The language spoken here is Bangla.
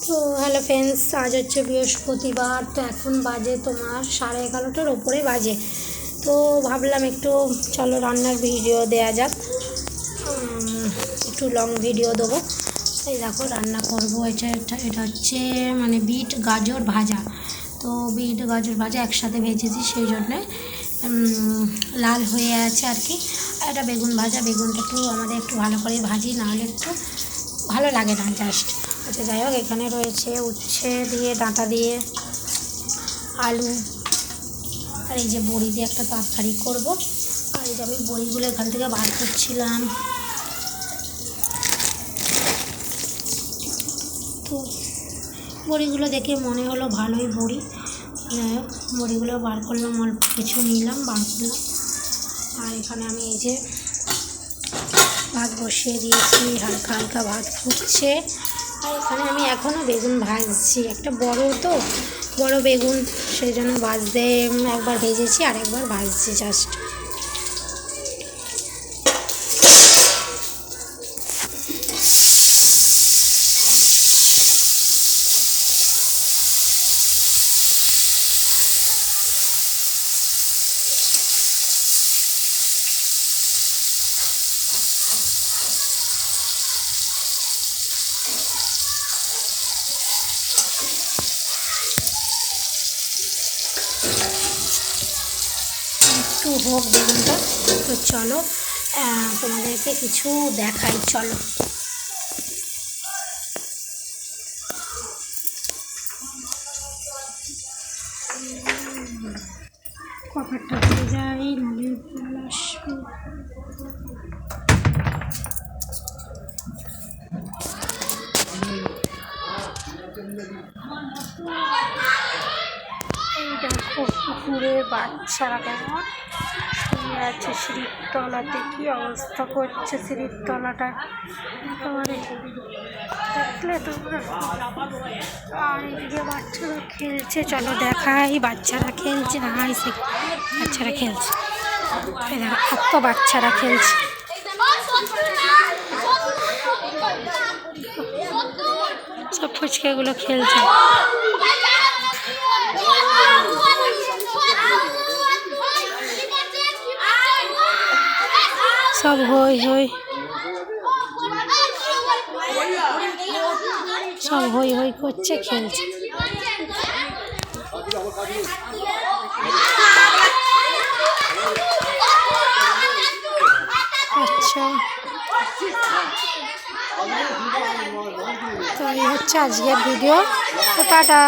তো হ্যালো ফ্রেন্ডস, আজ হচ্ছে বৃহস্পতিবার। তো এখন বাজে তোমার 11:30টার ওপরে বাজে। তো ভাবলাম একটু চলো রান্নার ভিডিও দেয়া যাক, একটু লং ভিডিও দেবো। এই দেখো রান্না করবো। এটা হচ্ছে মানে বিট গাজর ভাজা। তো বিট গাজর ভাজা একসাথে ভেজেছি, সেই জন্যে লাল হয়ে আছে আর কি। আর এটা বেগুন ভাজা, বেগুনটা আমাদের একটু ভালো করে ভাজি, নাহলে একটু ভালো লাগে না জাস্ট। আচ্ছা যাই হোক, এখানে রয়েছে উচ্ছে দিয়ে, ডাঁটা দিয়ে, আলু, আর এই যে বড়ি দিয়ে একটা তরকারি করবো। আর এই যে আমি বড়িগুলো এখান থেকে বার করছিলাম। তো বড়িগুলো দেখে মনে হলো ভালোই বড়ি। যাই হোক, বড়িগুলো বার করলাম, অল্প কিছু নিলাম, বার করলাম। আর এখানে আমি এই যে ভাত বসিয়ে দিয়েছি, হালকা হালকা ভাত ফুটছে। আর এখানে আমি এখনও বেগুন ভাজছি, একটা বড় বেগুন, সেই জন্য ভাজতে একবার ভেজেছি আর একবার ভাজছি জাস্ট। একটু হোক বেগুনটা। তো চলো তোমাদেরকে কিছু দেখাই, চলো। কভারটা দিয়ে যাই, নাহলে আসবে। এই দেখো পুকুরের বাচ্চারা কেমন শুয়ে আছে সিঁড়ির তলাতে। কি অবস্থা করছে সিঁড়ির তলাটা একেবারে, দেখলে তোমরা? আর এদিকে বাচ্চারা খেলছে, চলো দেখাই। বাচ্চারা খেলছে, বাচ্চারা খেলছে, এই দেখো এত বাচ্চারা খেলছে। সব ফুচকাগুলো খেলছে। সব হই হই, সব হই হই করছে, খেলছে। আচ্ছা, তো এই হচ্ছে আজকের ভিডিও। তো টাটা।